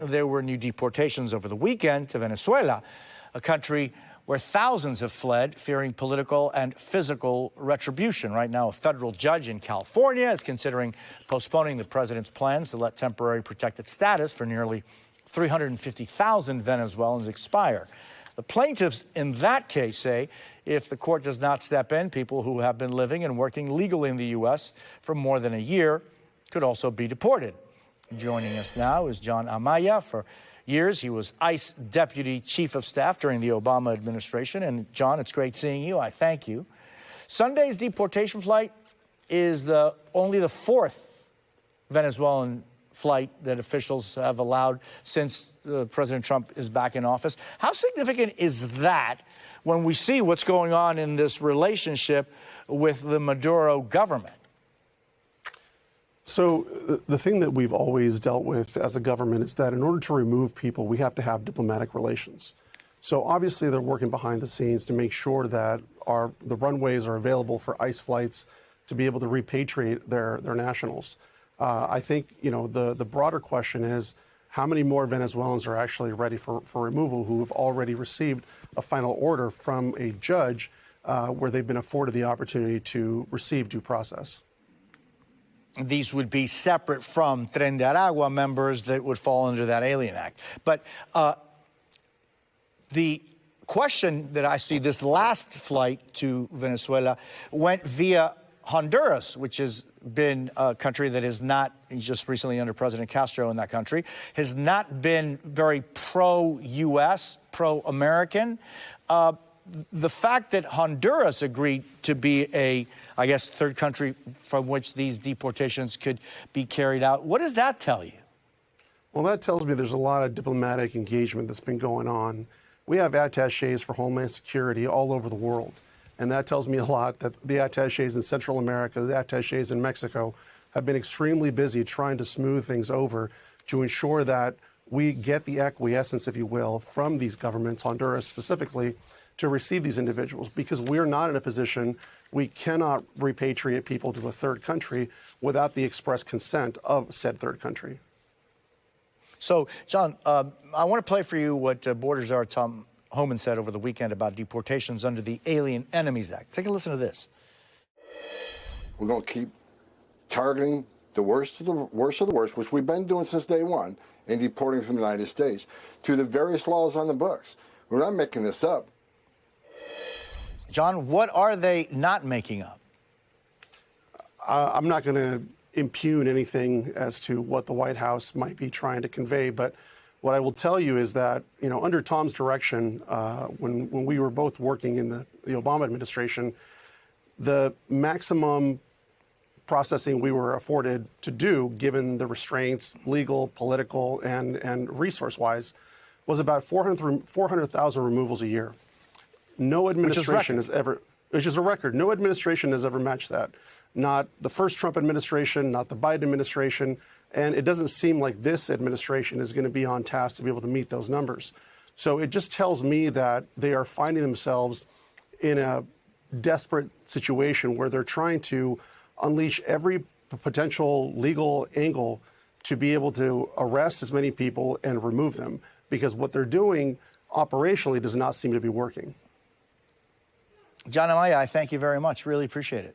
There were new deportations over the weekend to Venezuela, a country where thousands have fled, fearing political and physical retribution. Right now, a federal judge in California is considering postponing the president's plans to let temporary protected status for nearly 350,000 Venezuelans expire. The plaintiffs in that case say if the court does not step in, people who have been living and working legally in the U.S. for more than a year could also be deported. Joining us now is John Amaya. For years, he was ICE Deputy Chief of Staff during the Obama administration. And John, it's great seeing you. I thank you. Sunday's deportation flight is only the fourth Venezuelan flight that officials have allowed since President Trump is back in office. How significant is that when we see what's going on in this relationship with the Maduro government? So the thing that we've always dealt with as a government is that in order to remove people, we have to have diplomatic relations. So obviously they're working behind the scenes to make sure that the runways are available for ICE flights to be able to repatriate their nationals. I think, the broader question is how many more Venezuelans are actually ready for removal who have already received a final order from a judge where they've been afforded the opportunity to receive due process. These would be separate from Tren de Aragua members that would fall under that Alien Act. But the question that I see, this last flight to Venezuela went via Honduras, which has been a country that is not, just recently under President Castro in that country, has not been very pro-U.S., pro-American. The fact that Honduras agreed to be I guess, third country from which these deportations could be carried out, what does that tell you? Well, that tells me there's a lot of diplomatic engagement that's been going on. We have attachés for Homeland Security all over the world. And that tells me a lot that the attachés in Central America, the attachés in Mexico, have been extremely busy trying to smooth things over to ensure that we get the acquiescence, if you will, from these governments, Honduras specifically, to receive these individuals, because we're not in a position, we cannot repatriate people to a third country without the express consent of said third country. So, John, I want to play for you what Border Czar Tom Homan said over the weekend about deportations under the Alien Enemies Act. Take a listen to this. We're going to keep targeting the worst of the worst, which we've been doing since day one, and deporting from the United States to the various laws on the books. We're not making this up. John, what are they not making up? I'm not going to impugn anything as to what the White House might be trying to convey, but what I will tell you is that, under Tom's direction, when we were both working in the Obama administration, the maximum processing we were afforded to do, given the restraints, legal, political, and resource-wise, was about 400,000 removals a year. No administration has ever, which is a record, no administration has ever matched that. Not the first Trump administration, not the Biden administration, and it doesn't seem like this administration is going to be on task to be able to meet those numbers. So it just tells me that they are finding themselves in a desperate situation where they're trying to unleash every potential legal angle to be able to arrest as many people and remove them, because what they're doing operationally does not seem to be working. John Amaya, I thank you very much. Really appreciate it.